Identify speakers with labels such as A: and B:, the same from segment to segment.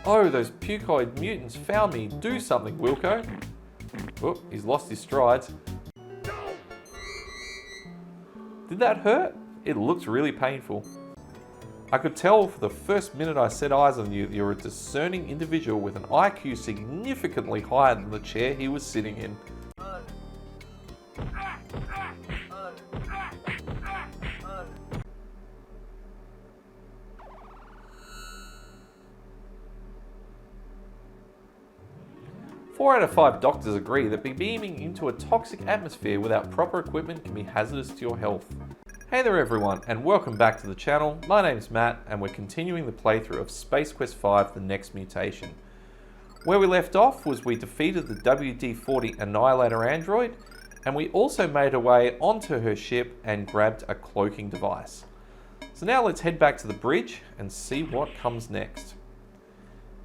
A: Oh, those puke-eyed mutants found me. Do something, Wilco. Oh, he's lost his strides. Did that hurt? It looks really painful. I could tell for the first minute I set eyes on you that you're a discerning individual with an IQ significantly higher than the chair he was sitting in. Four out of 5 doctors agree that beaming into a toxic atmosphere without proper equipment can be hazardous to your health. Hey there everyone, and welcome back to the channel. My name's Matt, and we're continuing the playthrough of Space Quest V: The Next Mutation. Where we left off was we defeated the WD-40 Annihilator android, and we also made our way onto her ship and grabbed a cloaking device. So now let's head back to the bridge and see what comes next.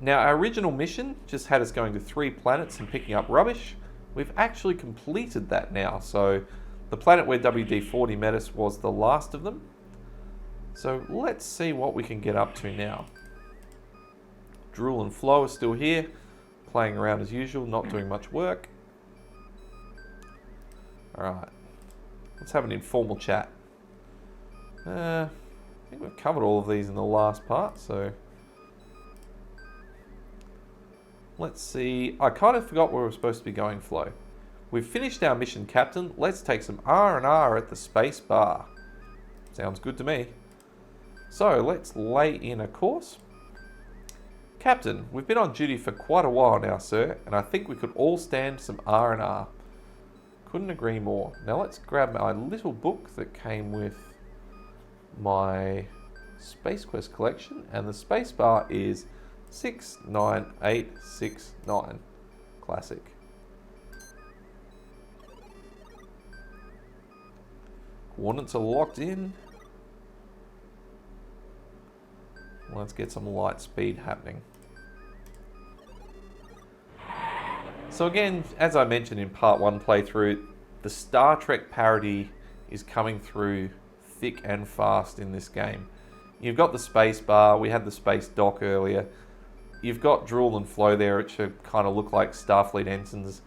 A: Now, our original mission just had us going to 3 planets and picking up rubbish. We've actually completed that now, so the planet where WD-40 met us was the last of them. So let's see what we can get up to now. Drool and Flo are still here, playing around as usual, not doing much work. Alright, let's have an informal chat. I think we've covered all of these in the last part, so... Let's see, I kind of forgot where we're supposed to be going, Flo. We've finished our mission, Captain. Let's take some R&R at the space bar. Sounds good to me. So, let's lay in a course. Captain, we've been on duty for quite a while now, sir, and I think we could all stand some R&R. Couldn't agree more. Now let's grab my little book that came with my Space Quest collection, and the space bar is 69869. Classic. Coordinates are locked in. Let's get some light speed happening. So again, as I mentioned in part 1 playthrough, the Star Trek parody is coming through thick and fast in this game. You've got the space bar, we had the space dock earlier. You've got Drool and Flo there, which kind of look like Starfleet ensigns.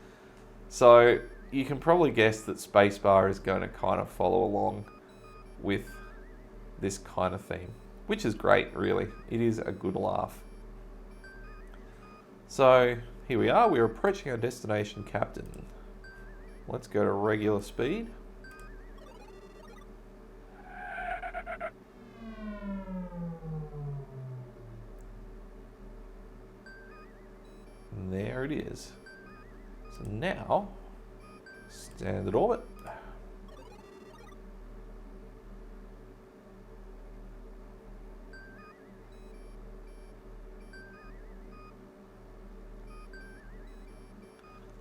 A: So you can probably guess that Spacebar is going to kind of follow along with this kind of theme, which is great, really. It is a good laugh. So here we are. We're approaching our destination, Captain. Let's go to regular speed. And there it is. So now, standard orbit.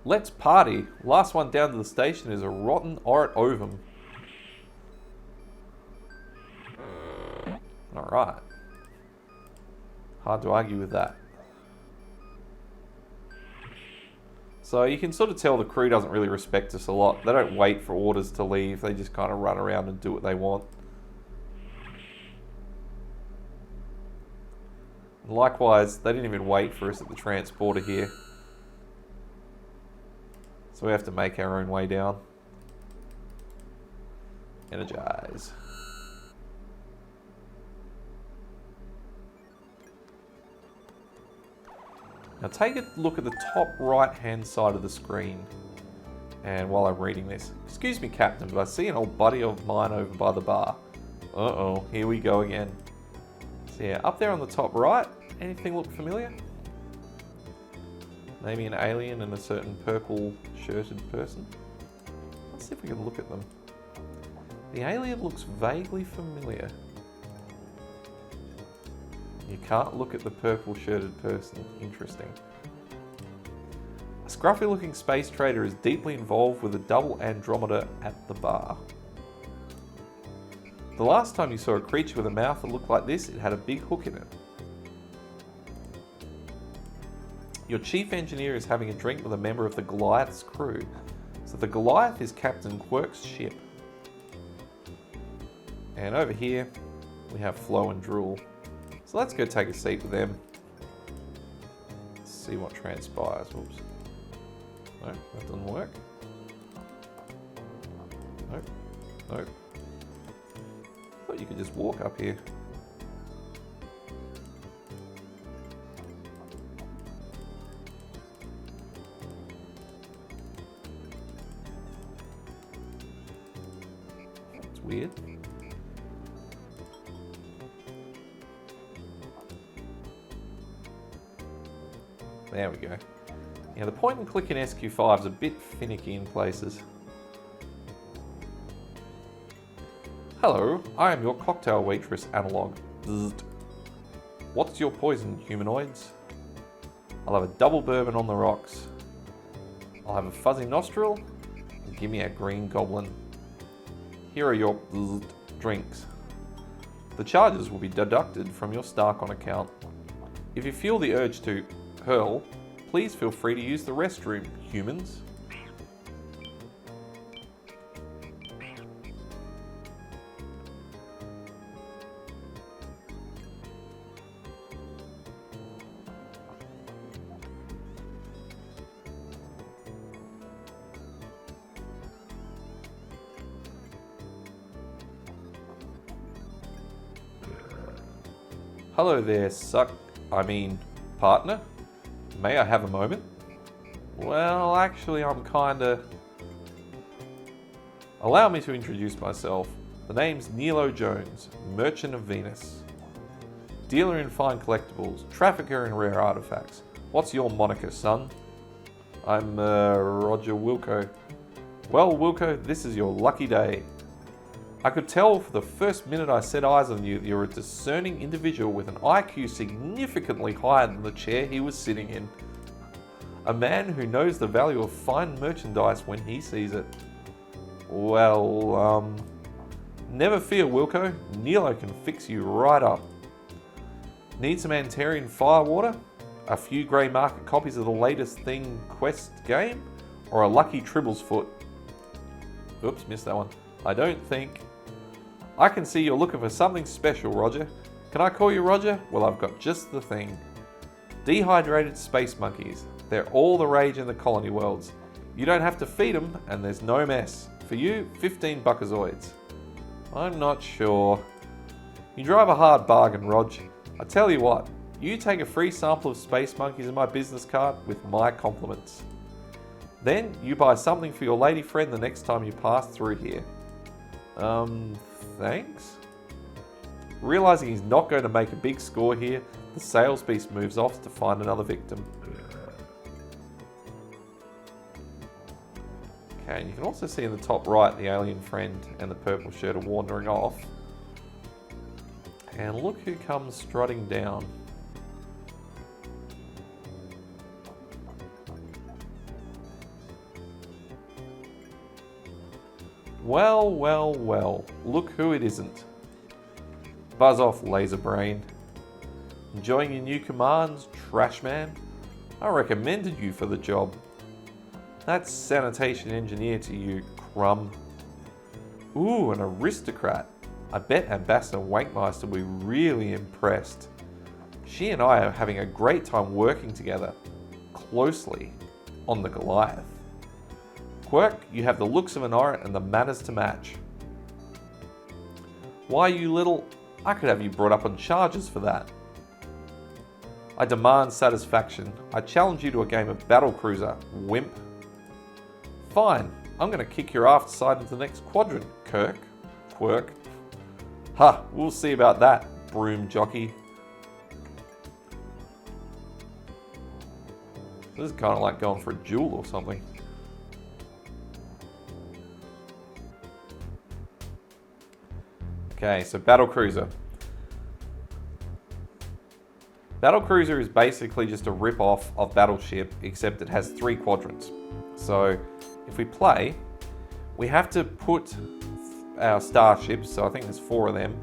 A: Let's party. Last one down to the station is a rotten orit ovum. Alright. Hard to argue with that. So you can sort of tell the crew doesn't really respect us a lot. They don't wait for orders to leave. They just kind of run around and do what they want. And likewise, they didn't even wait for us at the transporter here. So we have to make our own way down. Energize. Now take a look at the top right hand side of the screen. And while I'm reading this, excuse me Captain, but I see an old buddy of mine over by the bar. Uh-oh, here we go again. So yeah, up there on the top right, anything look familiar? Maybe an alien and a certain purple shirted person? Let's see if we can look at them. The alien looks vaguely familiar. You can't look at the purple shirted person. Interesting. A scruffy looking space trader is deeply involved with a double Andromeda at the bar. The last time you saw a creature with a mouth that looked like this, it had a big hook in it. Your chief engineer is having a drink with a member of the Goliath's crew. So the Goliath is Captain Quirk's ship. And over here, we have Flo and Drool. So let's go take a seat with them. Let's see what transpires. Oops. No, that doesn't work. Nope. Nope. Thought you could just walk up here. That's weird. There we go. Yeah, the point and click in SQ5 is a bit finicky in places. Hello, I am your cocktail waitress analog. Bzzzt. What's your poison, humanoids? I'll have a double bourbon on the rocks. I'll have a fuzzy nostril. And give me a green goblin. Here are your bzzzt drinks. The charges will be deducted from your Starcon account. If you feel the urge to hurl, please feel free to use the restroom, humans. Hello there, partner. May I have a moment? Well, actually, I'm kinda... Allow me to introduce myself. The name's Nilo Jones, Merchant of Venus. Dealer in fine collectibles, trafficker in rare artifacts. What's your moniker, son? I'm, Roger Wilco. Well, Wilco, this is your lucky day. I could tell for the first minute I set eyes on you that you're a discerning individual with an IQ significantly higher than the chair he was sitting in. A man who knows the value of fine merchandise when he sees it. Well, never fear, Wilco. Nilo can fix you right up. Need some Antarian firewater? A few grey market copies of the latest Thing Quest game? Or a lucky Tribble's foot? Oops, missed that one. I don't think... I can see you're looking for something special, Roger. Can I call you Roger? Well, I've got just the thing. Dehydrated space monkeys. They're all the rage in the colony worlds. You don't have to feed them, and there's no mess. For you, 15 buckazoids. I'm not sure. You drive a hard bargain, Rog. I tell you what, you take a free sample of space monkeys in my business card with my compliments. Then you buy something for your lady friend the next time you pass through here. Thanks? Realising he's not going to make a big score here, the sales beast moves off to find another victim. Okay, and you can also see in the top right the alien friend and the purple shirt are wandering off. And look who comes strutting down. Well, well, well, look who it isn't. Buzz off, laser brain. Enjoying your new commands, trash man? I recommended you for the job. That's sanitation engineer to you, crumb. Ooh, an aristocrat. I bet Ambassador Wankmeister will be really impressed. She and I are having a great time working together, closely, on the Goliath. Quirk, you have the looks of an orat and the manners to match. Why, you little... I could have you brought up on charges for that. I demand satisfaction. I challenge you to a game of battlecruiser, wimp. Fine, I'm going to kick your aft side into the next quadrant, Quirk. Ha, we'll see about that, broom jockey. This is kind of like going for a duel or something. Okay, so battlecruiser. Battlecruiser is basically just a rip-off of Battleship, except it has 3 quadrants. So if we play, we have to put our starships, so I think there's 4 of them,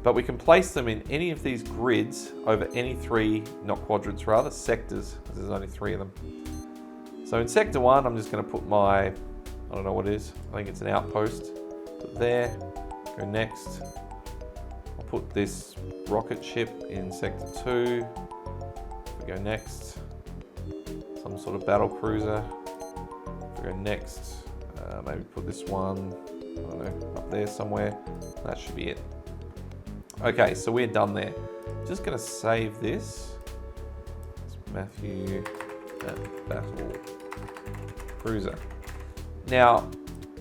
A: but we can place them in any of these grids over any 3, not quadrants rather, sectors, because there's only 3 of them. So in sector 1, I'm just going to put my, I don't know what it is, I think it's an outpost. Put there, go next. I'll put this rocket ship in sector 2. We go next. Some sort of battle cruiser. We go next. Maybe put this one, I don't know, up there somewhere. That should be it. Okay, so we're done there. Just going to save this. It's Matthew at Battle Cruiser. Now,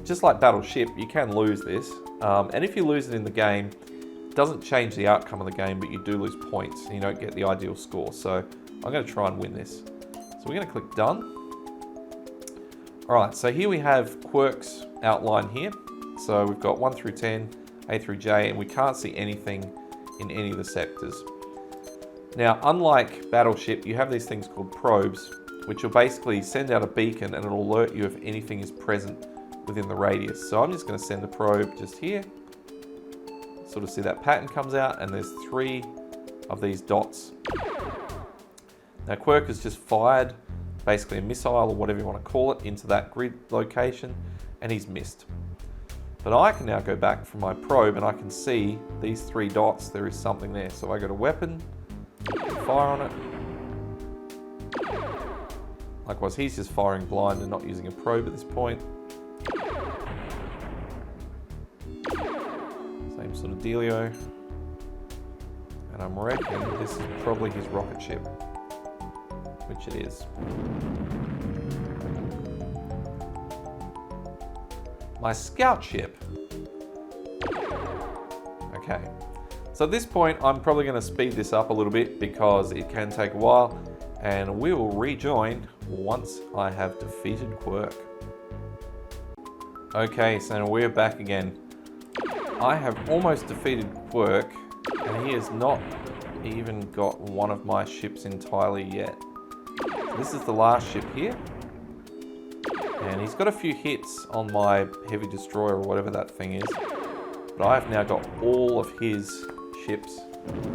A: just like Battleship, you can lose this. And if you lose it in the game, it doesn't change the outcome of the game, but you do lose points and you don't get the ideal score. So I'm going to try and win this. So we're going to click Done. Alright, so here we have quirks outlined here. So we've got 1 through 10, A through J, and we can't see anything in any of the sectors. Now, unlike Battleship, you have these things called probes, which will basically send out a beacon and it'll alert you if anything is present within the radius. So I'm just going to send a probe just here. Sort of see that pattern comes out, and there's 3 of these dots. Now, Quirk has just fired basically a missile, or whatever you want to call it, into that grid location, and he's missed. But I can now go back from my probe and I can see these 3 dots, there is something there. So I go to weapon, fire on it. Likewise, he's just firing blind and not using a probe at this point. Same sort of dealio. And I'm reckoning this is probably his rocket ship, which it is. My scout ship. Okay, so at this point I'm probably going to speed this up a little bit because it can take a while, and we will rejoin once I have defeated Quirk. Okay, so now we're back again. I have almost defeated Quirk, and he has not even got one of my ships entirely yet. This is the last ship here. And he's got a few hits on my heavy destroyer or whatever that thing is. But I've now got all of his ships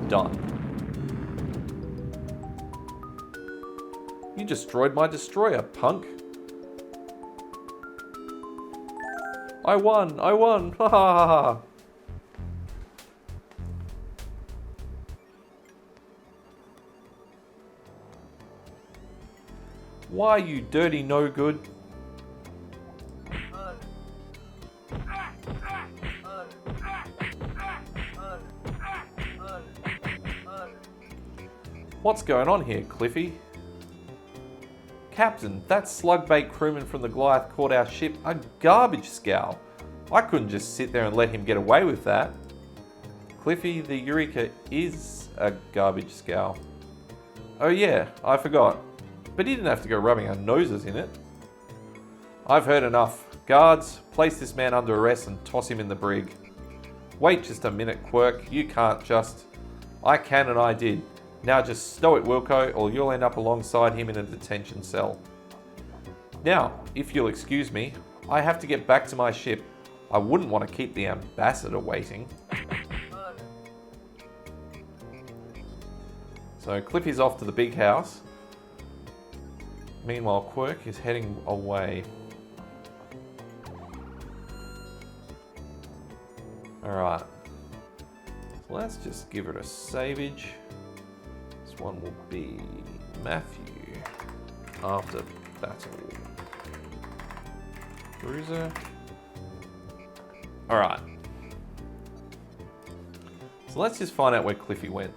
A: done. You destroyed my destroyer, punk. I won, ha ha ha ha. Why, you dirty no good? What's going on here, Cliffy? Captain, that slugbait crewman from the Goliath called our ship a garbage scow. I couldn't just sit there and let him get away with that. Cliffy, the Eureka is a garbage scow. Oh yeah, I forgot. But he didn't have to go rubbing our noses in it. I've heard enough. Guards, place this man under arrest and toss him in the brig. Wait just a minute, Quirk. You can't just... I can and I did. Now just stow it, Wilco, or you'll end up alongside him in a detention cell. Now, if you'll excuse me, I have to get back to my ship. I wouldn't want to keep the ambassador waiting. So Cliffy's off to the big house. Meanwhile, Quirk is heading away. Alright. So let's just give it a savage. This one will be Matthew after battle. Cruiser. Alright. So let's just find out where Cliffy went.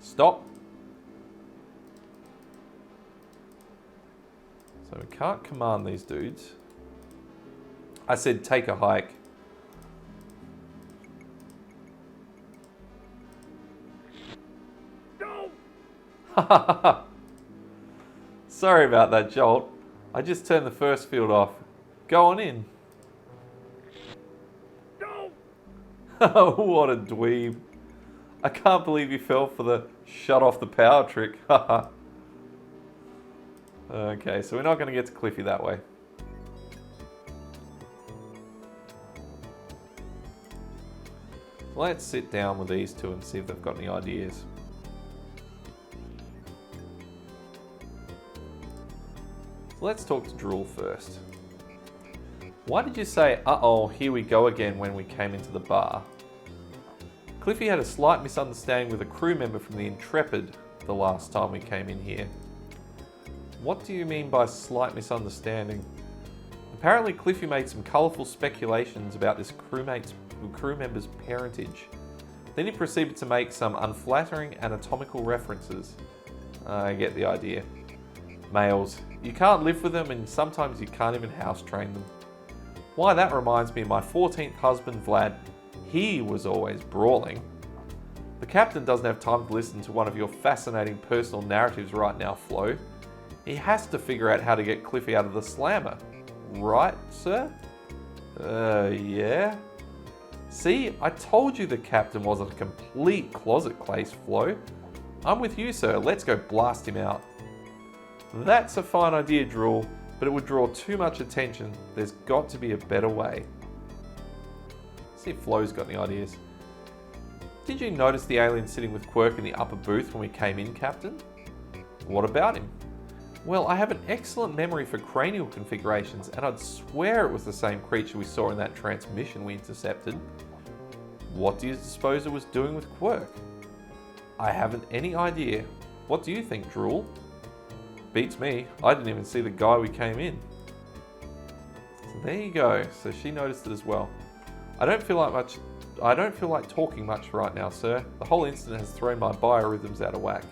A: Stop. So we can't command these dudes. I said take a hike. No! Sorry about that, Jolt. I just turned the first field off. Go on in. What a dweeb. I can't believe you fell for the shut off the power trick. Okay, so we're not going to get to Cliffy that way. Let's sit down with these two and see if they've got any ideas. So let's talk to Drool first. Why did you say, uh-oh, here we go again when we came into the bar? Cliffy had a slight misunderstanding with a crew member from the Intrepid the last time we came in here. What do you mean by slight misunderstanding? Apparently Cliffy made some colourful speculations about this crew member's parentage. Then he proceeded to make some unflattering anatomical references. I get the idea. Males, you can't live with them and sometimes you can't even house train them. Why, that reminds me of my 14th husband Vlad. He was always brawling. The captain doesn't have time to listen to one of your fascinating personal narratives right now, Flo. He has to figure out how to get Cliffy out of the slammer. Right, sir? Yeah? See, I told you the captain wasn't a complete closet clase, Flo. I'm with you, sir. Let's go blast him out. That's a fine idea, Drool, but it would draw too much attention. There's got to be a better way. Let's see if Flo's got any ideas. Did you notice the alien sitting with Quirk in the upper booth when we came in, Captain? What about him? Well, I have an excellent memory for cranial configurations, and I'd swear it was the same creature we saw in that transmission we intercepted. What do you suppose it was doing with Quirk? I haven't any idea. What do you think, Drool? Beats me. I didn't even see the guy we came in. So there you go. So she noticed it as well. I don't feel like talking much right now, sir. The whole incident has thrown my biorhythms out of whack.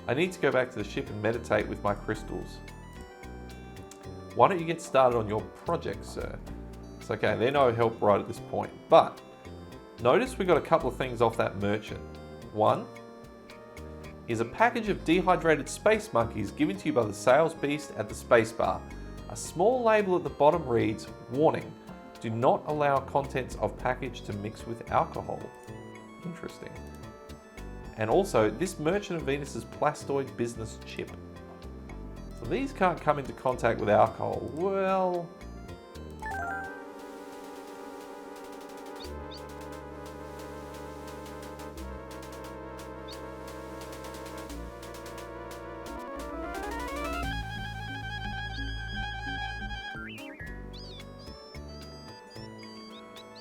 A: I need to go back to the ship and meditate with my crystals. Why don't you get started on your project, sir? It's okay, they're no help right at this point. But notice we got a couple of things off that merchant. One is a package of dehydrated space monkeys given to you by the sales beast at the space bar. A small label at the bottom reads, "Warning, do not allow contents of package to mix with alcohol." Interesting. And also, this Merchant of Venus's plastoid business chip. So these can't come into contact with alcohol. Well...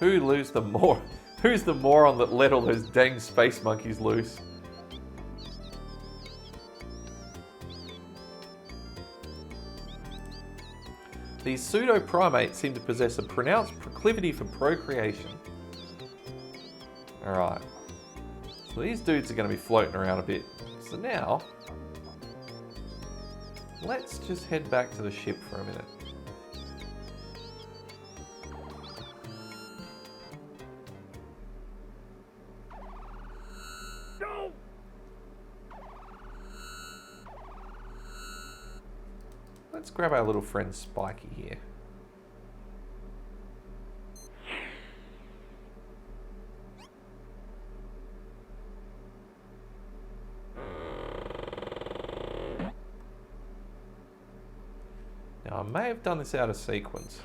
A: Who's the moron that let all those dang space monkeys loose? These pseudo-primates seem to possess a pronounced proclivity for procreation. Alright. So these dudes are going to be floating around a bit. So now, let's just head back to the ship for a minute. Let's grab our little friend Spikey here. Now I may have done this out of sequence,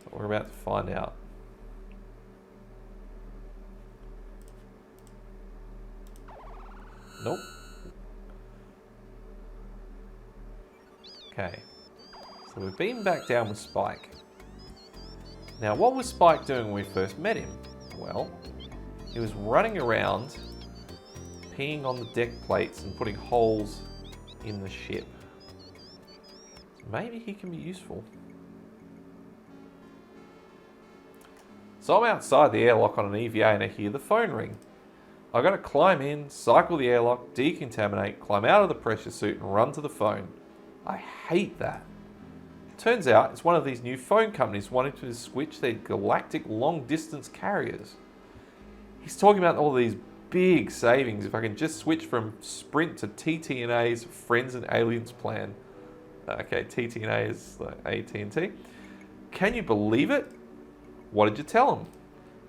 A: but we're about to find out. Nope. Okay, so we've been back down with Spike. Now what was Spike doing when we first met him? Well, he was running around, peeing on the deck plates and putting holes in the ship. Maybe he can be useful. So I'm outside the airlock on an EVA and I hear the phone ring. I've got to climb in, cycle the airlock, decontaminate, climb out of the pressure suit and run to the phone. I hate that. Turns out it's one of these new phone companies wanting to switch their galactic long-distance carriers. He's talking about all these big savings if I can just switch from Sprint to TTNA's Friends and Aliens plan. Okay, TTNA is like AT&T. Can you believe it? What did you tell him?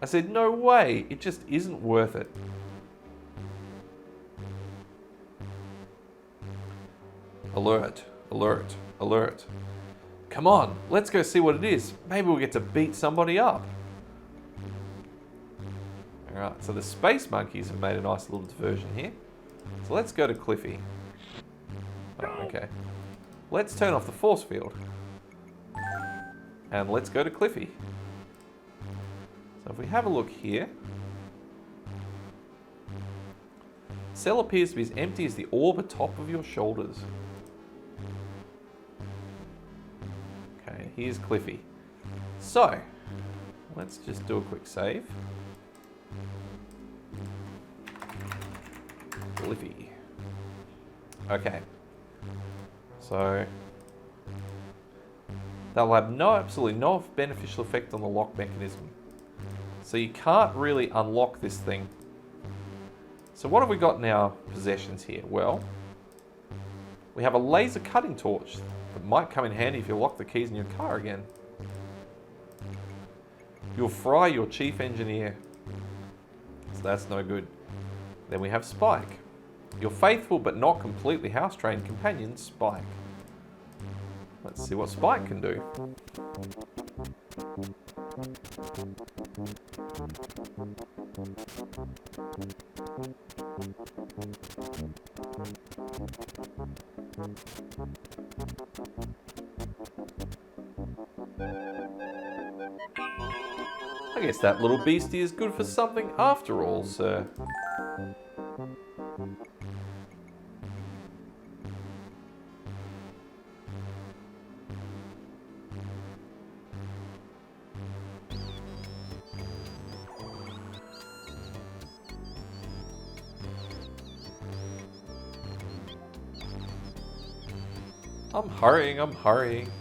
A: I said, no way, it just isn't worth it. Alert, alert, alert. Come on, let's go see what it is. Maybe we'll get to beat somebody up. Alright, so the space monkeys have made a nice little diversion here. So let's go to Cliffy. Oh, okay. Let's turn off the force field. And let's go to Cliffy. So if we have a look here. Cell appears to be as empty as the orb atop of your shoulders. Okay, here's Cliffy. So, let's just do a quick save. Cliffy. Okay. So, they'll have absolutely no beneficial effect on the lock mechanism. So you can't really unlock this thing. So what have we got in our possessions here? Well, we have a laser cutting torch that might come in handy if you lock the keys in your car again. You'll fry your chief engineer. So that's no good. Then we have Spike. Your faithful but not completely house-trained companion, Spike. Let's see what Spike can do. I guess that little beastie is good for something after all, sir. I'm hurrying, I'm hurrying.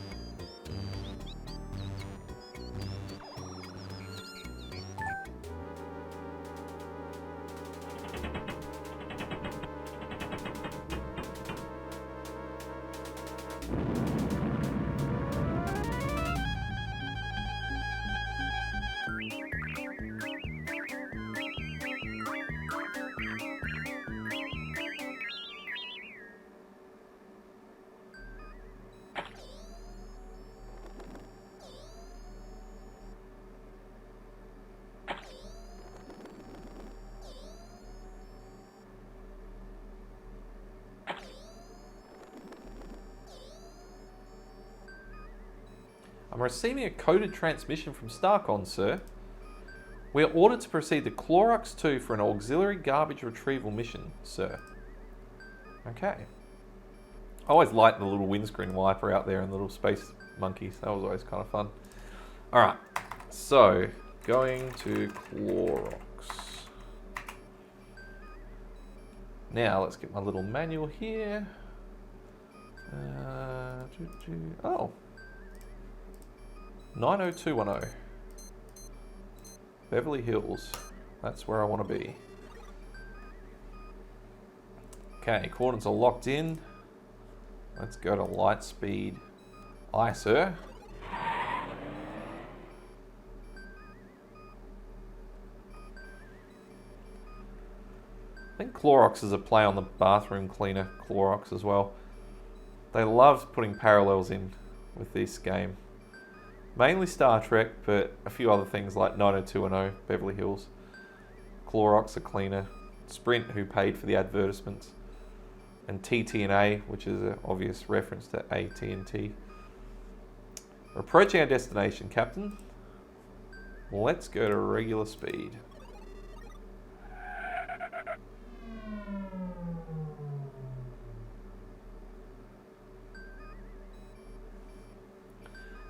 A: I'm receiving a coded transmission from Starcon, sir. We are ordered to proceed to Clorox 2 for an auxiliary garbage retrieval mission, sir. Okay. I always liked the little windscreen wiper out there and the little space monkeys. That was always kind of fun. Alright, so going to Clorox. Now let's get my little manual here. Oh. 90210. Beverly Hills. That's where I want to be. Okay, coordinates are locked in. Let's go to light speed. Aye, sir. I think Clorox is a play on the bathroom cleaner Clorox as well. They love putting parallels in with this game. Mainly Star Trek, but a few other things like 90210, Beverly Hills, Clorox, a cleaner, Sprint, who paid for the advertisements, and TT&A, which is an obvious reference to AT&T. We're approaching our destination, Captain. Let's go to regular speed.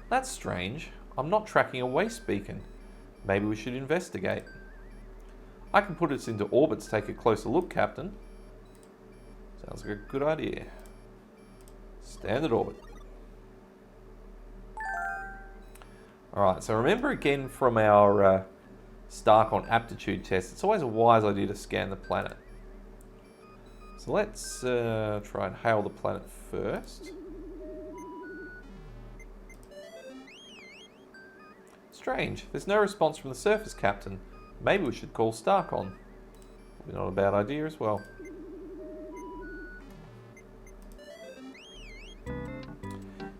A: That's strange. I'm not tracking a waste beacon. Maybe we should investigate. I can put us into orbit to take a closer look, Captain. Sounds like a good idea. Standard orbit. Alright, so remember again from our Starcon aptitude test, it's always a wise idea to scan the planet. So let's try and hail the planet first. Strange. There's no response from the surface, Captain. Maybe we should call Starcon. Probably not a bad idea as well.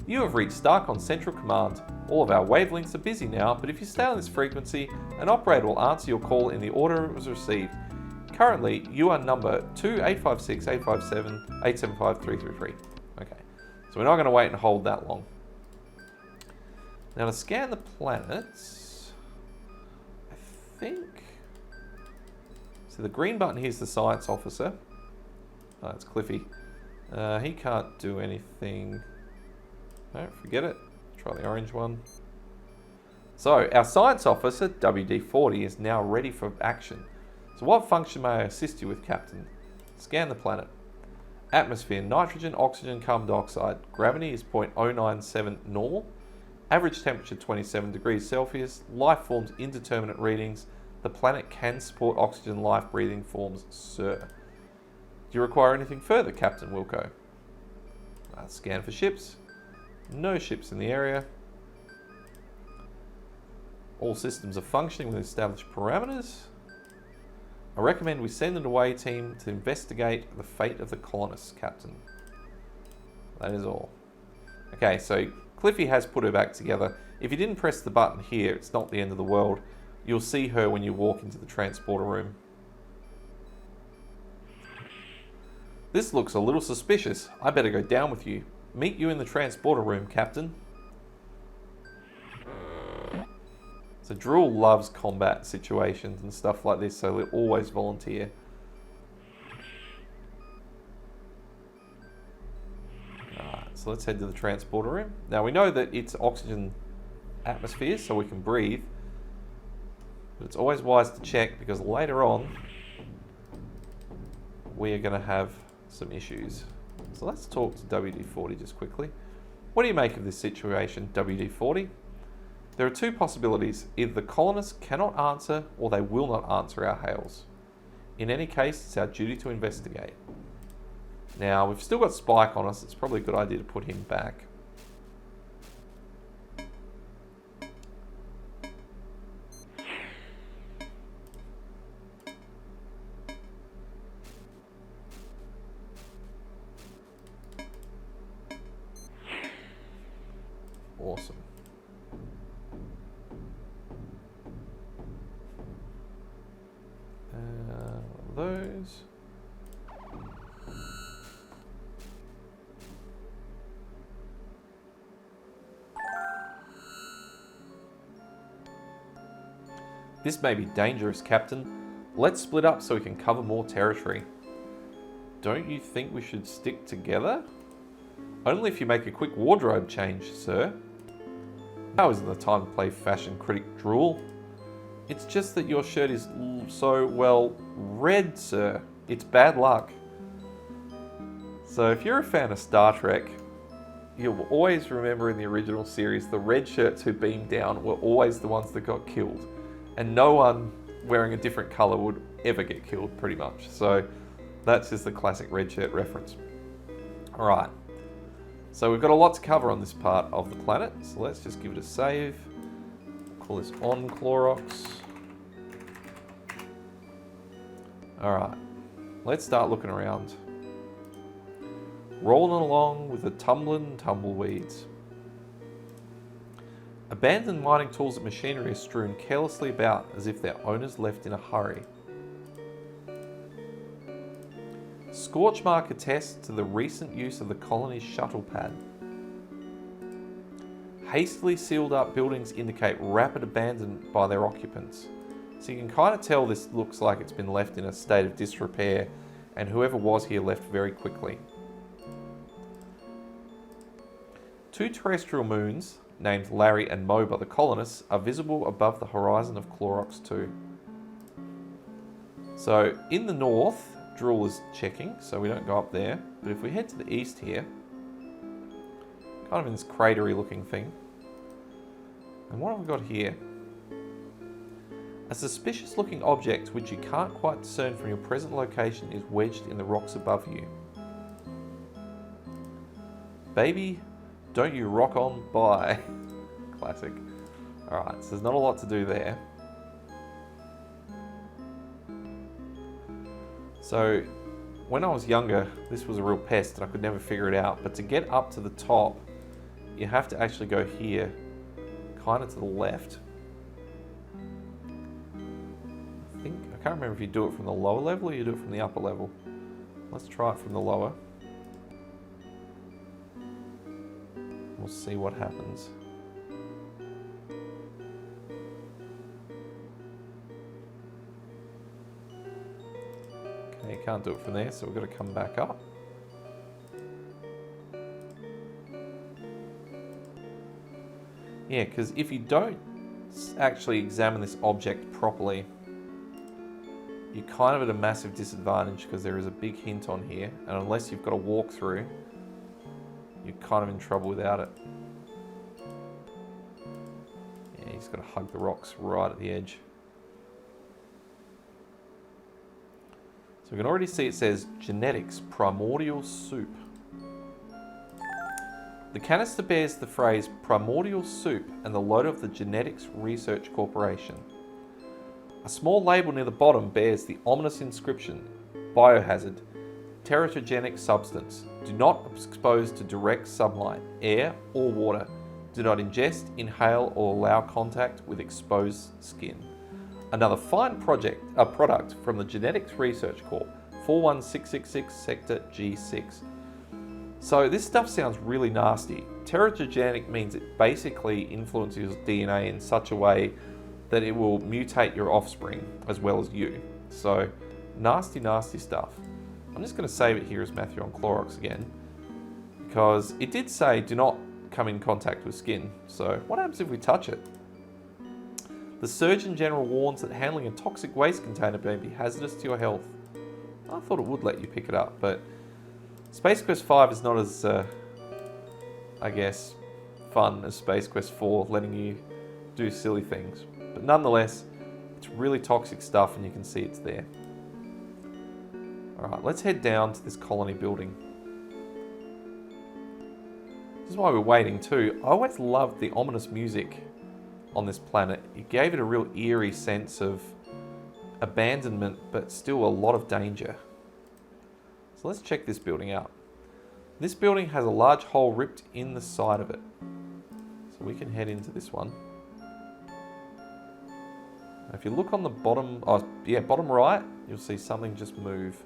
A: You have reached Starcon Central Command. All of our wavelengths are busy now, but if you stay on this frequency, an operator will answer your call in the order it was received. Currently, you are number 2856857875333. Okay, so we're not going to wait and hold that long. Now to scan the planets, I think... So the green button here's the science officer. Oh, it's Cliffy. He can't do anything. No, forget it. Try the orange one. So, our science officer, WD-40, is now ready for action. So what function may I assist you with, Captain? Scan the planet. Atmosphere, nitrogen, oxygen, carbon dioxide. Gravity is 0.097 normal. Average temperature 27 degrees Celsius. Life forms indeterminate readings. The planet can support oxygen life-breathing forms, sir. Do you require anything further, Captain Wilco? Scan for ships. No ships in the area. All systems are functioning with established parameters. I recommend we send an away team to investigate the fate of the colonists, Captain. That is all. Okay, so Cliffy has put her back together. If you didn't press the button here, it's not the end of the world. You'll see her when you walk into the transporter room. This looks a little suspicious. I better go down with you. Meet you in the transporter room, Captain. So Drool loves combat situations and stuff like this, so he'll always volunteer. Alright, so let's head to the transporter room. Now we know that it's oxygen atmosphere, so we can breathe. But it's always wise to check, because later on we are going to have some issues. So let's talk to WD-40 just quickly. What do you make of this situation, WD-40? There are two possibilities. Either the colonists cannot answer, or they will not answer our hails. In any case, it's our duty to investigate. Now, we've still got Spike on us. It's probably a good idea to put him back. Awesome. Those. This may be dangerous, Captain. Let's split up so we can cover more territory. Don't you think we should stick together? Only if you make a quick wardrobe change, sir. Now isn't the time to play fashion critic Drool. It's just that your shirt is so, well, red, sir. It's bad luck. So if you're a fan of Star Trek, you'll always remember in the original series, the red shirts who beamed down were always the ones that got killed. And no one wearing a different colour would ever get killed, pretty much. So that's just the classic red shirt reference. Alright. So we've got a lot to cover on this part of the planet, so let's just give it a save. Call this on Clorox. Alright, let's start looking around. Rolling along with the tumbling tumbleweeds. Abandoned mining tools and machinery are strewn carelessly about as if their owners left in a hurry. Scorch mark attests to the recent use of the colony's shuttle pad. Hastily sealed up buildings indicate rapid abandonment by their occupants. So you can kind of tell this looks like it's been left in a state of disrepair, and whoever was here left very quickly. Two terrestrial moons, named Larry and Mo by the colonists, are visible above the horizon of Clorox 2. So in the north, Drool is checking, so we don't go up there. But if we head to the east here, kind of in this cratery looking thing. And what have we got here? A suspicious looking object which you can't quite discern from your present location is wedged in the rocks above you. Baby, don't you rock on by. Classic. Alright, so there's not a lot to do there. So, when I was younger, this was a real pest and I could never figure it out. But to get up to the top, you have to actually go here, kind of to the left. I can't remember if you do it from the lower level or you do it from the upper level. Let's try it from the lower. We'll see what happens. Okay, you can't do it from there, so we've got to come back up. Yeah, because if you don't actually examine this object properly, you're kind of at a massive disadvantage because there is a big hint on here, and unless you've got a walkthrough, you're kind of in trouble without it. Yeah, you just got to hug the rocks right at the edge. So we can already see it says Genetics Primordial Soup. The canister bears the phrase Primordial Soup and the logo of the Genetics Research Corporation. A small label near the bottom bears the ominous inscription, Biohazard, Teratogenic Substance. Do not expose to direct sunlight, air or water. Do not ingest, inhale or allow contact with exposed skin. Another fine product from the Genetics Research Corp, 41666 Sector G6. So this stuff sounds really nasty. Teratogenic means it basically influences DNA in such a way that it will mutate your offspring as well as you. So nasty, nasty stuff. I'm just going to save it here as Matthew on Clorox again, because it did say do not come in contact with skin. So what happens if we touch it? The Surgeon General warns that handling a toxic waste container may be hazardous to your health. I thought it would let you pick it up, but Space Quest 5 is not as, I guess, fun as Space Quest 4, letting you do silly things. But nonetheless, it's really toxic stuff and you can see it's there. Alright, let's head down to this colony building. This is why we're waiting too. I always loved the ominous music on this planet. It gave it a real eerie sense of abandonment, but still a lot of danger. So let's check this building out. This building has a large hole ripped in the side of it. So we can head into this one. If you look on the bottom, bottom right, you'll see something just move.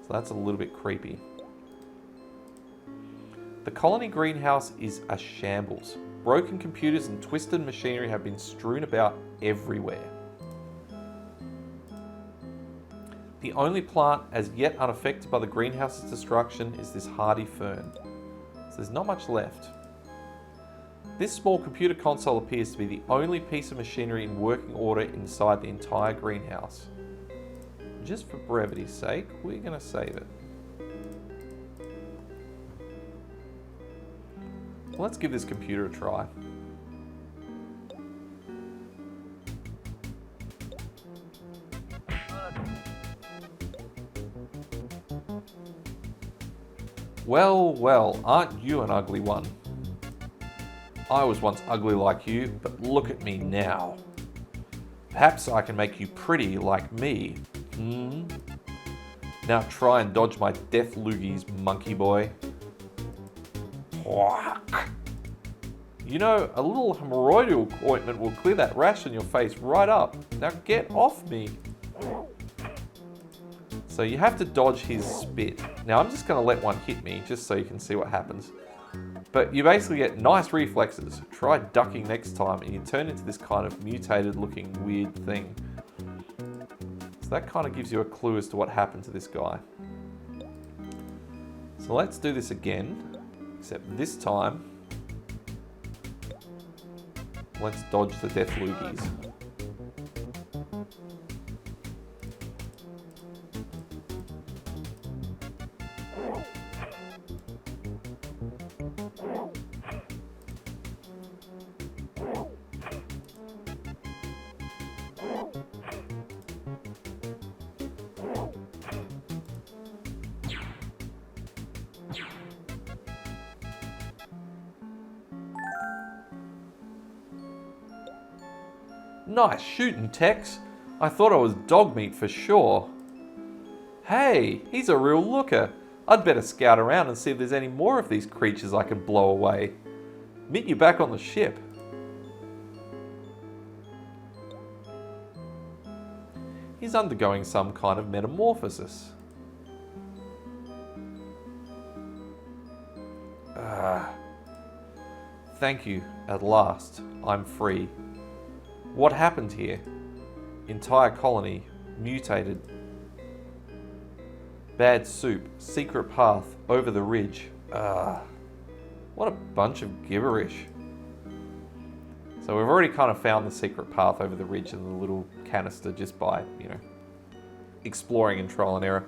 A: So that's a little bit creepy. The colony greenhouse is a shambles. Broken computers and twisted machinery have been strewn about everywhere. The only plant as yet unaffected by the greenhouse's destruction is this hardy fern. So there's not much left. This small computer console appears to be the only piece of machinery in working order inside the entire greenhouse. Just for brevity's sake, we're going to save it. Let's give this computer a try. Well, well, aren't you an ugly one? I was once ugly like you, but look at me now. Perhaps I can make you pretty like me. Now try and dodge my death loogies, monkey boy. You know, a little hemorrhoidal ointment will clear that rash on your face right up. Now get off me. So you have to dodge his spit. Now I'm just going to let one hit me just so you can see what happens. But you basically get nice reflexes. Try ducking next time and you turn into this kind of mutated looking weird thing. So that kind of gives you a clue as to what happened to this guy. So let's do this again, except this time, let's dodge the death loogies. Nice shooting, Tex. I thought I was dog meat for sure. Hey, he's a real looker. I'd better scout around and see if there's any more of these creatures I can blow away. Meet you back on the ship. He's undergoing some kind of metamorphosis. Thank you, at last, I'm free. What happened here? Entire colony, mutated. Bad soup, secret path, over the ridge. What a bunch of gibberish. So we've already kind of found the secret path over the ridge in the little canister just by, exploring and trial and error.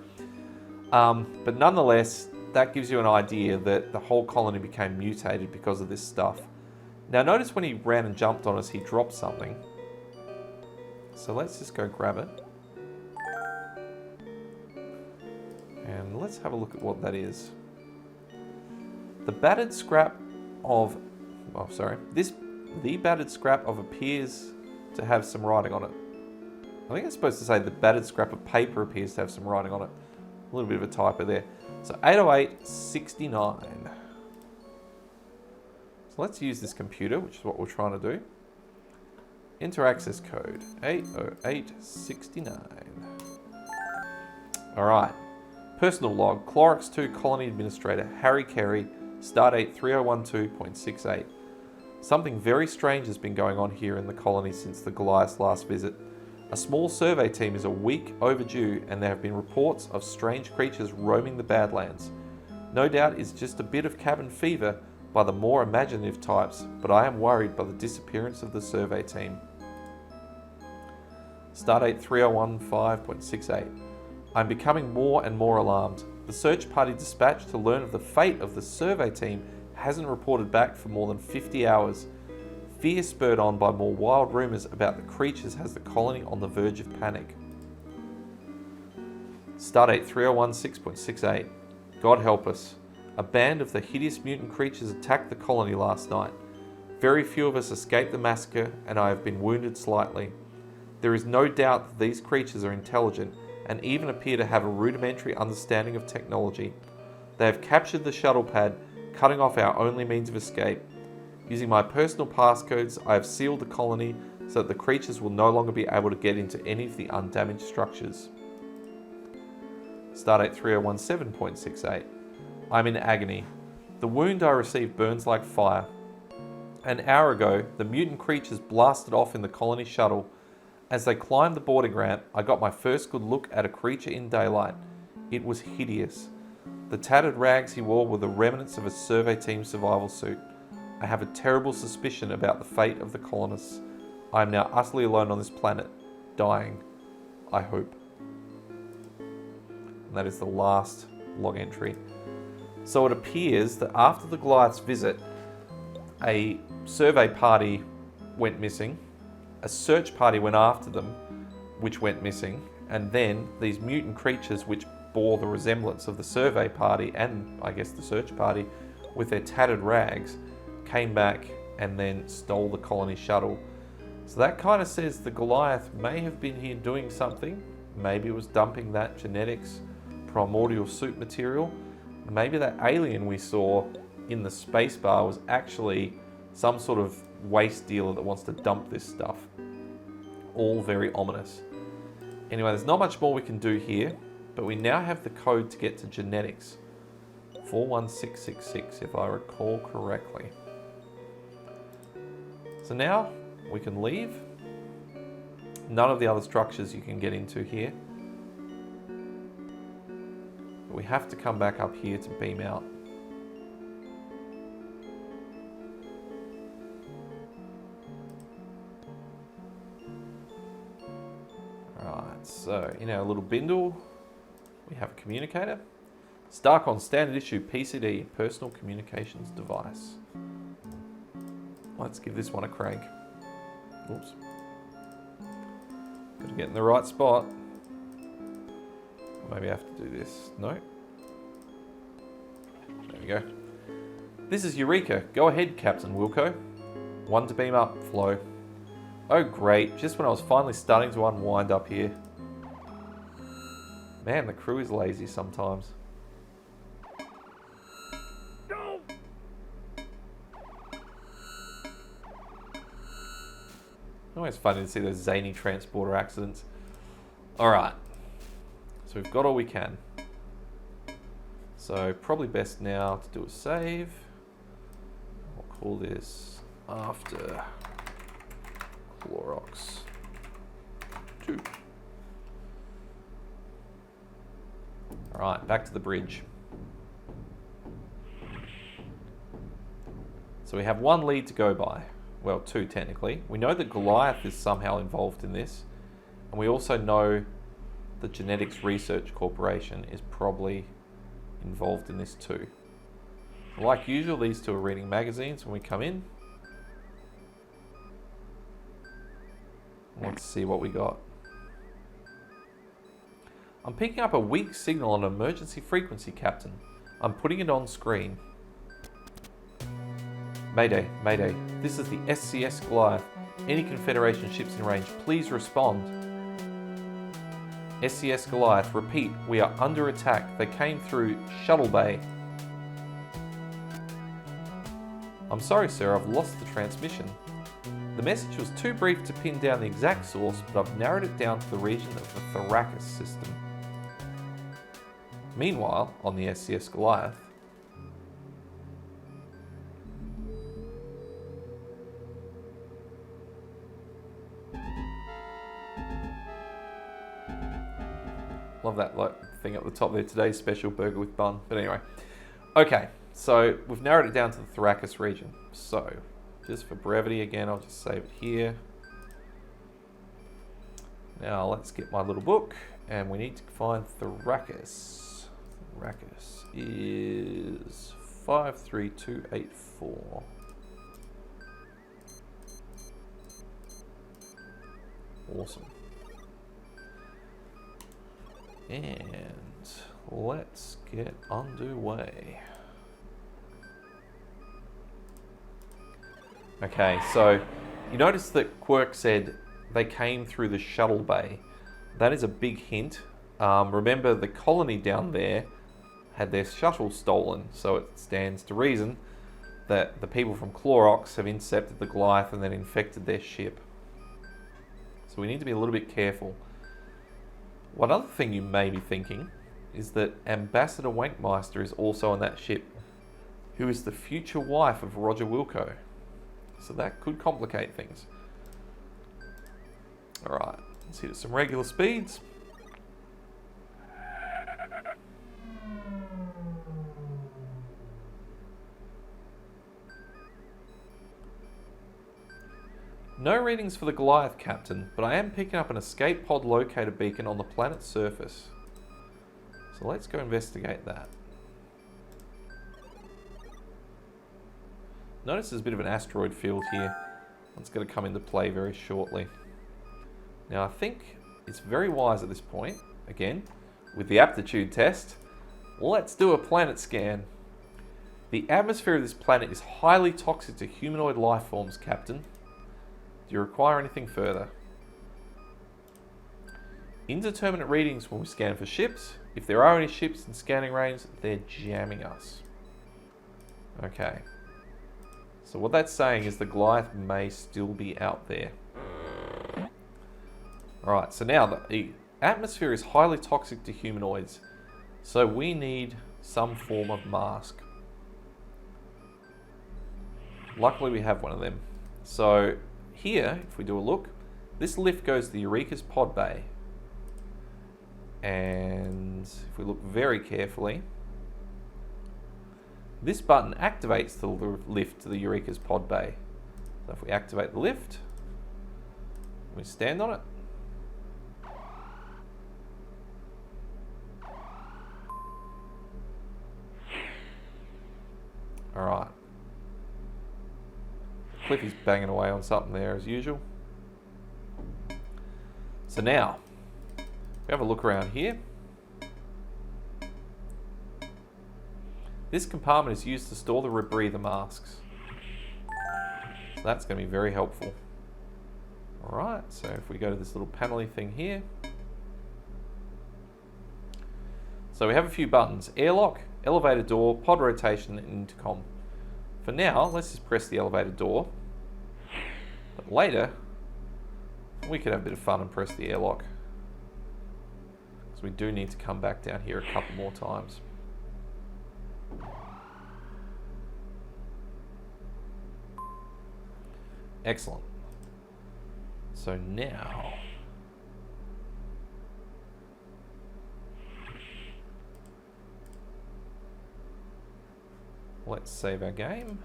A: But nonetheless, that gives you an idea that the whole colony became mutated because of this stuff. Now notice when he ran and jumped on us, he dropped something. So let's just go grab it. And let's have a look at what that is. The battered scrap of... The battered scrap of appears to have some writing on it. I think it's supposed to say the battered scrap of paper appears to have some writing on it. A little bit of a typo there. So 80869. So let's use this computer, which is what we're trying to do. Enter access code 80869. Alright. Personal log, Clorox 2 Colony Administrator, Harry Carey, stardate 3012.68. Something very strange has been going on here in the colony since the Goliath's last visit. A small survey team is a week overdue and there have been reports of strange creatures roaming the Badlands. No doubt it's just a bit of cabin fever by the more imaginative types, but I am worried by the disappearance of the survey team. Stardate 3015.68. I'm becoming more and more alarmed. The search party dispatched to learn of the fate of the survey team hasn't reported back for more than 50 hours. Fear spurred on by more wild rumours about the creatures has the colony on the verge of panic. Stardate 3016.68. God help us. A band of the hideous mutant creatures attacked the colony last night. Very few of us escaped the massacre and I have been wounded slightly. There is no doubt that these creatures are intelligent and even appear to have a rudimentary understanding of technology. They have captured the shuttle pad, cutting off our only means of escape. Using my personal passcodes, I have sealed the colony so that the creatures will no longer be able to get into any of the undamaged structures. Stardate 3017.68. I'm in agony. The wound I received burns like fire. An hour ago, the mutant creatures blasted off in the colony shuttle. As they climbed the boarding ramp, I got my first good look at a creature in daylight. It was hideous. The tattered rags he wore were the remnants of a survey team survival suit. I have a terrible suspicion about the fate of the colonists. I am now utterly alone on this planet, dying, I hope. And that is the last log entry. So it appears that after the Goliath's visit, a survey party went missing, a search party went after them, which went missing, and then these mutant creatures which bore the resemblance of the survey party and, I guess, the search party with their tattered rags, came back and then stole the colony shuttle. So that kind of says the Goliath may have been here doing something. Maybe it was dumping that genetics primordial soup material. Maybe that alien we saw in the spacebar was actually some sort of waste dealer that wants to dump this stuff. All very ominous. Anyway, there's not much more we can do here, but we now have the code to get to genetics. 41666, if I recall correctly. So now we can leave. None of the other structures you can get into here. But we have to come back up here to beam out. Alright, so in our little bindle, we have a communicator. Starcon standard issue PCD, personal communications device. Let's give this one a crank. Oops. Gotta get in the right spot. Maybe I have to do this. No. There we go. This is Eureka. Go ahead, Captain Wilco. 1 to beam up, flow. Oh great, just when I was finally starting to unwind up here. Man, the crew is lazy sometimes.
B: No!
A: Always funny to see those zany transporter accidents. Alright, so we've got all we can. So probably best now to do a save. I'll call this after Clorox 2. Alright, back to the bridge. So we have one lead to go by. Well, two technically. We know that Goliath is somehow involved in this. And we also know the Genetics Research Corporation is probably involved in this too. Like usual, these two are reading magazines when we come in. Let's see what we got. I'm picking up a weak signal on an emergency frequency, Captain. I'm putting it on screen. Mayday, Mayday. This is the SCS Goliath. Any Confederation ships in range, please respond. SCS Goliath, repeat, we are under attack. They came through Shuttle Bay. I'm sorry, sir, I've lost the transmission. The message was too brief to pin down the exact source, but I've narrowed it down to the region of the Thoracis system. Meanwhile, on the SCS Goliath, love that thing at the top there, today's special burger with bun. But anyway, okay, so we've narrowed it down to the Thoracis region. So, just for brevity again, I'll just save it here. Now let's get my little book, and we need to find Thoracis. Thoracis is 53284. Awesome. And let's get underway. Okay, so you notice that Quirk said they came through the shuttle bay. That is a big hint. Remember, the colony down there had their shuttle stolen, so it stands to reason that the people from Clorox have intercepted the Goliath and then infected their ship. So we need to be a little bit careful. One other thing you may be thinking is that Ambassador Wankmeister is also on that ship, who is the future wife of Roger Wilco. So that could complicate things. Alright, let's hit some regular speeds. No readings for the Goliath, Captain, but I am picking up an escape pod locator beacon on the planet's surface. So let's go investigate that. Notice there's a bit of an asteroid field here. That's going to come into play very shortly. Now I think it's very wise at this point, again, with the aptitude test, let's do a planet scan. The atmosphere of this planet is highly toxic to humanoid life forms, Captain. Do you require anything further? Indeterminate readings when we scan for ships. If there are any ships in scanning range, they're jamming us. Okay. So what that's saying is the Goliath may still be out there. Alright, so now the atmosphere is highly toxic to humanoids. So we need some form of mask. Luckily we have one of them. So here, if we do a look, this lift goes to the Eureka's pod bay. And if we look very carefully, this button activates the lift to the Eureka's pod bay. So if we activate the lift, we stand on it. Alright. Cliffy's banging away on something there as usual. So now, we have a look around here. This compartment is used to store the rebreather masks. So that's going to be very helpful. Alright, so if we go to this little panel-y thing here. So we have a few buttons: airlock, elevator door, pod rotation, and intercom. For now, let's just press the elevator door. But later, we could have a bit of fun and press the airlock. So we do need to come back down here a couple more times. Excellent. So now, let's save our game.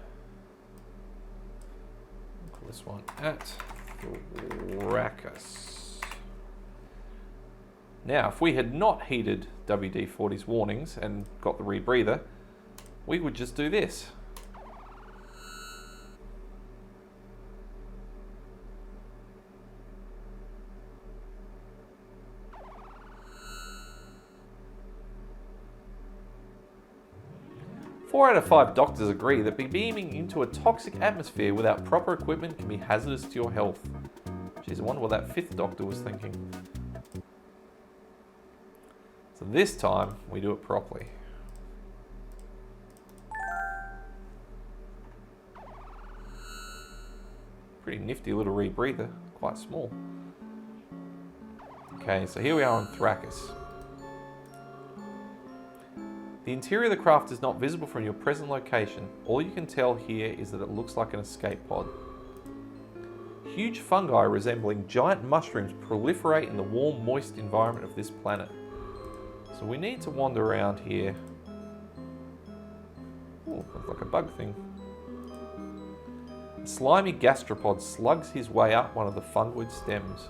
A: Call this one at Rackus. Now, if we had not heeded WD-40's warnings and got the rebreather, we would just do this. Four out of 5 doctors agree that beaming into a toxic atmosphere without proper equipment can be hazardous to your health. Geez, I wonder what that 5th doctor was thinking. So this time, we do it properly. Pretty nifty little rebreather, quite small. Okay, so here we are on Thrakus. The interior of the craft is not visible from your present location. All you can tell here is that it looks like an escape pod. Huge fungi resembling giant mushrooms proliferate in the warm, moist environment of this planet. So we need to wander around here. Ooh, looks like a bug thing. A slimy gastropod slugs his way up one of the fungoid stems.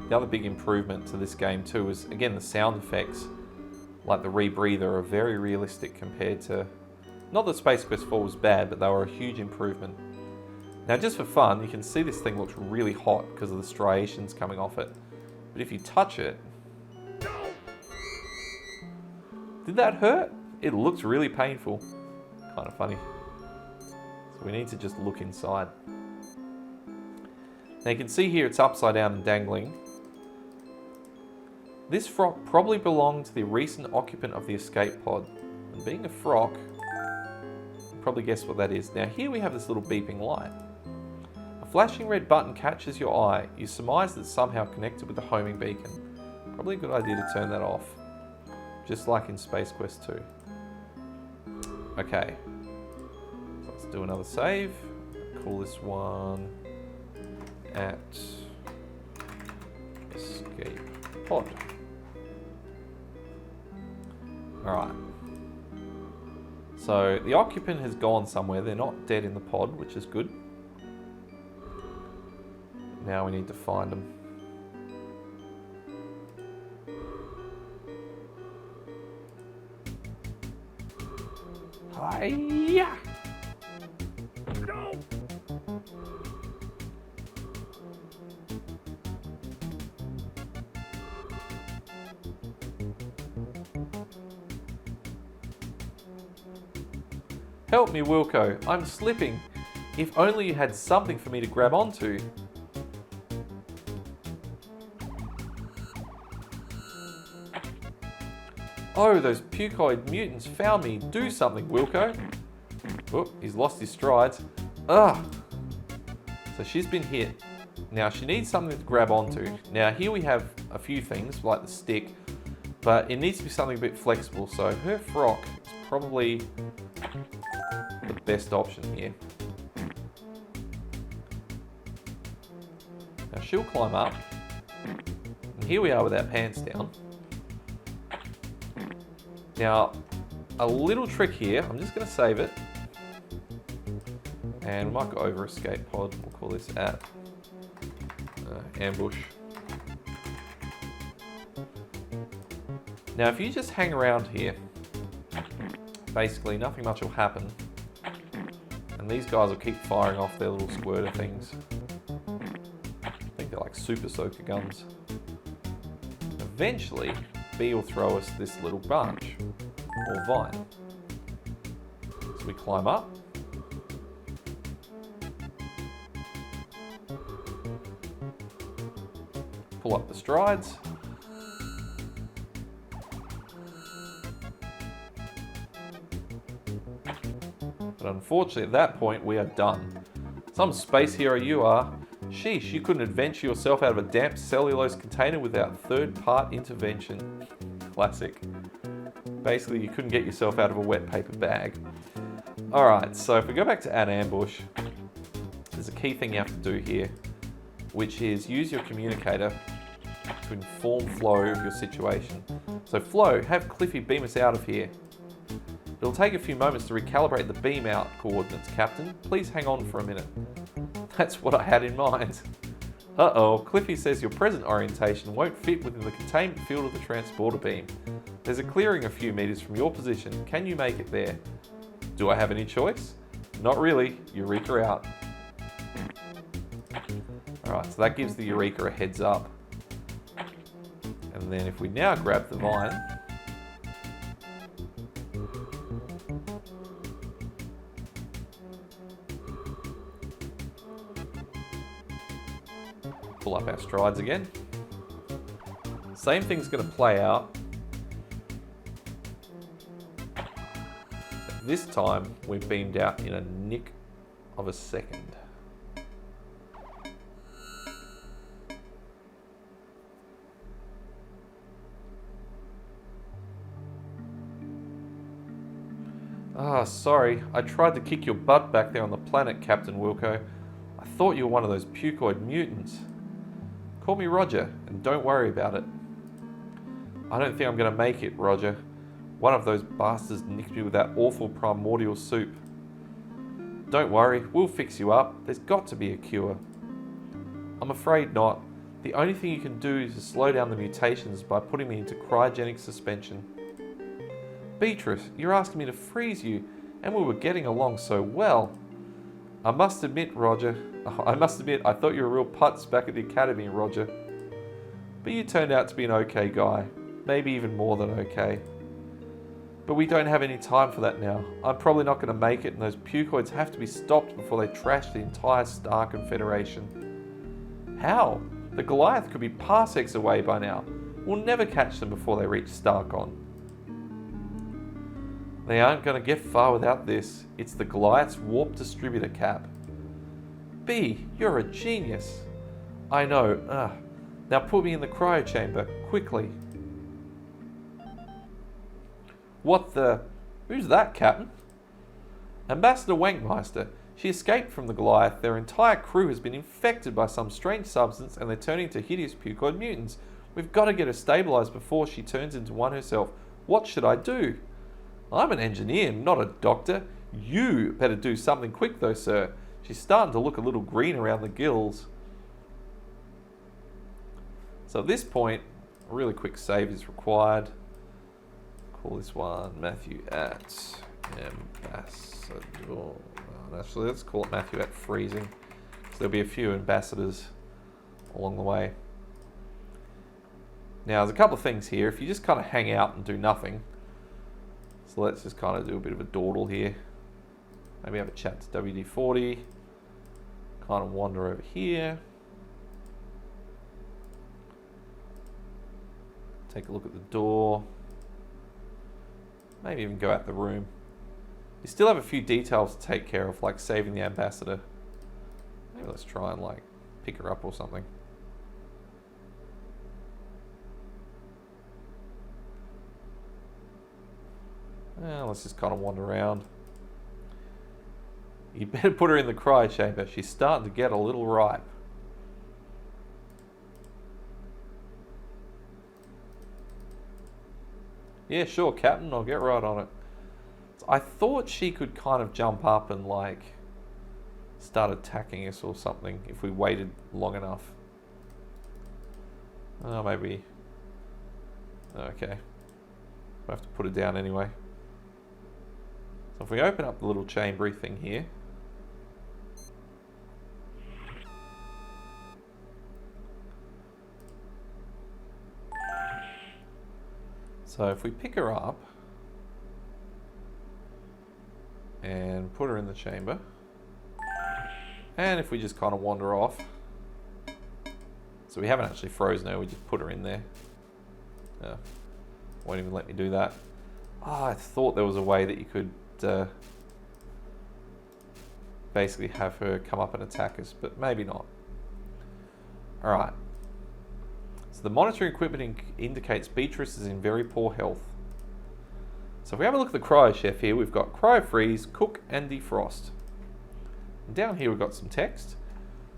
A: The other big improvement to this game too is, again, the sound effects, like the rebreather, are very realistic compared to... Not that Space Quest 4 was bad, but they were a huge improvement. Now, just for fun, you can see this thing looks really hot because of the striations coming off it. But if you touch it... Did that hurt? It looks really painful. Kind of funny. So we need to just look inside. Now you can see here it's upside down and dangling. This frock probably belonged to the recent occupant of the escape pod. And being a frock, you probably guess what that is. Now here we have this little beeping light. A flashing red button catches your eye. You surmise that it's somehow connected with the homing beacon. Probably a good idea to turn that off. Just like in Space Quest 2. Okay. So let's do another save. Call this one at escape pod. Alright. So the occupant has gone somewhere. They're not dead in the pod, which is good. Now we need to find them. Hiya! No! Help me, Wilco. I'm slipping. If only you had something for me to grab onto. Oh, those pucoid mutants found me. Do something, Wilco. Oh, he's lost his strides. Ugh. So she's been hit. Now she needs something to grab onto. Now here we have a few things, like the stick, but it needs to be something a bit flexible. So her frock is probably the best option here. Now she'll climb up. And here we are with our pants down. Now, a little trick here. I'm just going to save it. And we might go over escape pod. We'll call this at ambush. Now, if you just hang around here, basically nothing much will happen. And these guys will keep firing off their little squirter things. I think they're like super soaker guns. Eventually, B will throw us this little branch, or vine. So we climb up. Pull up the strides. But unfortunately at that point we are done. Some space hero you are. Sheesh, you couldn't adventure yourself out of a damp cellulose container without third-part intervention. Classic. Basically, you couldn't get yourself out of a wet paper bag. Alright, so if we go back to add ambush, there's a key thing you have to do here, which is use your communicator to inform Flo of your situation. So Flo, have Cliffy beam us out of here. It'll take a few moments to recalibrate the beam out coordinates, Captain. Please hang on for a minute. That's what I had in mind. Uh-oh, Cliffy says your present orientation won't fit within the containment field of the transporter beam. There's a clearing a few meters from your position. Can you make it there? Do I have any choice? Not really. Eureka out. Alright, so that gives the Eureka a heads up. And then if we now grab the vine, pull up our strides again. Same thing's going to play out. This time we're beamed out in a nick of a second. Ah, sorry. I tried to kick your butt back there on the planet, Captain Wilco. I thought you were one of those pucoid mutants. Call me Roger, and don't worry about it. I don't think I'm going to make it, Roger. One of those bastards nicked me with that awful primordial soup. Don't worry, we'll fix you up. There's got to be a cure. I'm afraid not. The only thing you can do is to slow down the mutations by putting me into cryogenic suspension. Beatrice, you're asking me to freeze you, and we were getting along so well. I must admit, I thought you were a real putz back at the academy, Roger. But you turned out to be an okay guy. Maybe even more than okay. But we don't have any time for that now. I'm probably not going to make it, and those pucoids have to be stopped before they trash the entire Star Confederation. How? The Goliath could be parsecs away by now. We'll never catch them before they reach Starcon. They aren't going to get far without this. It's the Goliath's warp distributor cap. B, you're a genius. I know. Now put me in the cryo chamber, quickly. What the... Who's that, Captain? Ambassador Wankmeister. She escaped from the Goliath. Their entire crew has been infected by some strange substance and they're turning into hideous pucoid mutants. We've got to get her stabilized before she turns into one herself. What should I do? I'm an engineer, not a doctor. You better do something quick though, sir. She's starting to look a little green around the gills. So at this point, a really quick save is required. Call this one Matthew at Ambassador. Actually, let's call it Matthew at Freezing. So there'll be a few ambassadors along the way. Now, there's a couple of things here. If you just kind of hang out and do nothing. So let's just kind of do a bit of a dawdle here. Maybe have a chat to WD-40. Kind of wander over here. Take a look at the door. Maybe even go out the room. You still have a few details to take care of, like saving the ambassador. Maybe let's try and like pick her up or something. Let's just kind of wander around. You better put her in the cryo chamber. She's starting to get a little ripe. Yeah, sure, Captain. I'll get right on it. So I thought she could kind of jump up and like start attacking us or something if we waited long enough. Oh, maybe. Okay. We'll have to put her down anyway. So if we open up the little chambery thing here. So if we pick her up and put her in the chamber, and if we just kind of wander off, so we haven't actually frozen her, we just put her in there. Won't even let me do that. Oh, I thought there was a way that you could basically have her come up and attack us, but maybe not. Alright. So the monitoring equipment indicates Beatrice is in very poor health. So if we have a look at the cryo chef here, we've got cryo freeze, cook and defrost. And down here we've got some text.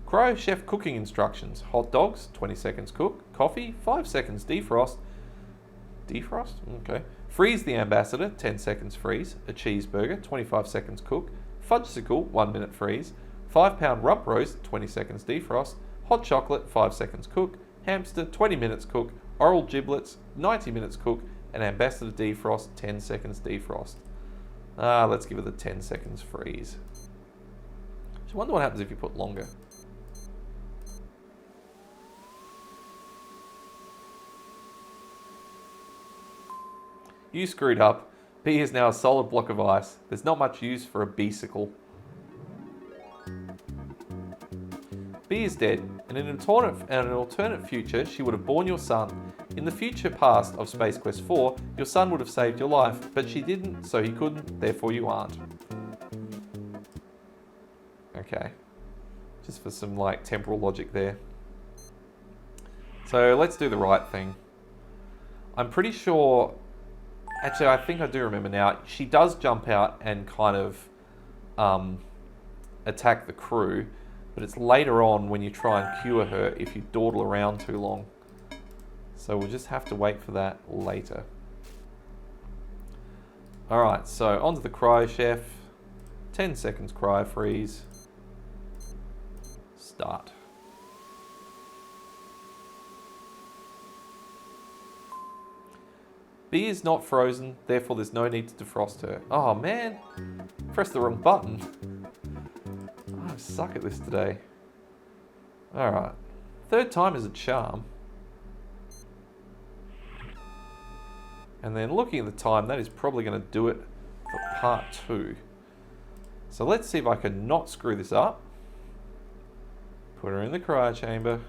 A: Cryo chef cooking instructions. Hot dogs, 20 seconds cook. Coffee, 5 seconds defrost. Defrost? Okay. Freeze the ambassador, 10 seconds freeze. A cheeseburger, 25 seconds cook. Fudgesicle, 1 minute freeze. 5-pound rump roast, 20 seconds defrost. Hot chocolate, 5 seconds cook. Hamster, 20 minutes cook. Oral giblets, 90 minutes cook. And ambassador defrost, 10 seconds defrost. Let's give it the 10 seconds freeze. I wonder what happens if you put longer. You screwed up. B is now a solid block of ice. There's not much use for a B-sicle. B is dead. In an alternate future, she would have born your son. In the future past of Space Quest 4, your son would have saved your life, but she didn't, so he couldn't, therefore you aren't. Okay. Just for some, like, temporal logic there. So, let's do the right thing. I'm pretty sure... Actually, I think I do remember now. She does jump out and kind of attack the crew, but it's later on when you try and cure her if you dawdle around too long. So we'll just have to wait for that later. Alright, so onto the cryo chef. 10 seconds cryo freeze. Start. B is not frozen, therefore there's no need to defrost her. Oh man, pressed the wrong button. I suck at this today. Alright, third time is a charm. And then looking at the time, that is probably going to do it for part 2. So let's see if I can not screw this up. Put her in the cryo chamber.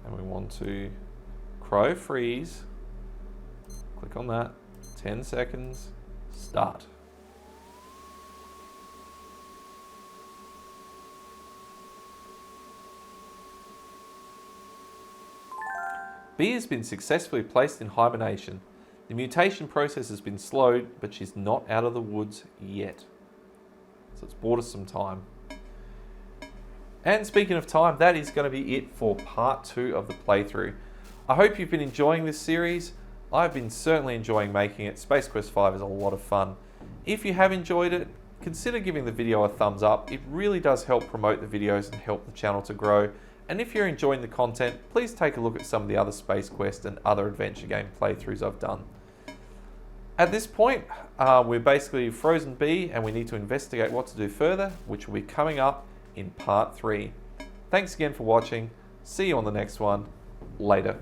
A: And we want to cryo freeze. Click on that. 10 seconds. Start. B has been successfully placed in hibernation. The mutation process has been slowed, but she's not out of the woods yet. So it's bought us some time. And speaking of time, that is going to be it for part 2 of the playthrough. I hope you've been enjoying this series. I've been certainly enjoying making it. Space Quest 5 is a lot of fun. If you have enjoyed it, consider giving the video a thumbs up. It really does help promote the videos and help the channel to grow. And if you're enjoying the content, please take a look at some of the other Space Quest and other adventure game playthroughs I've done. At this point, we're basically frozen B and we need to investigate what to do further, which will be coming up in part 3. Thanks again for watching. See you on the next one. Later.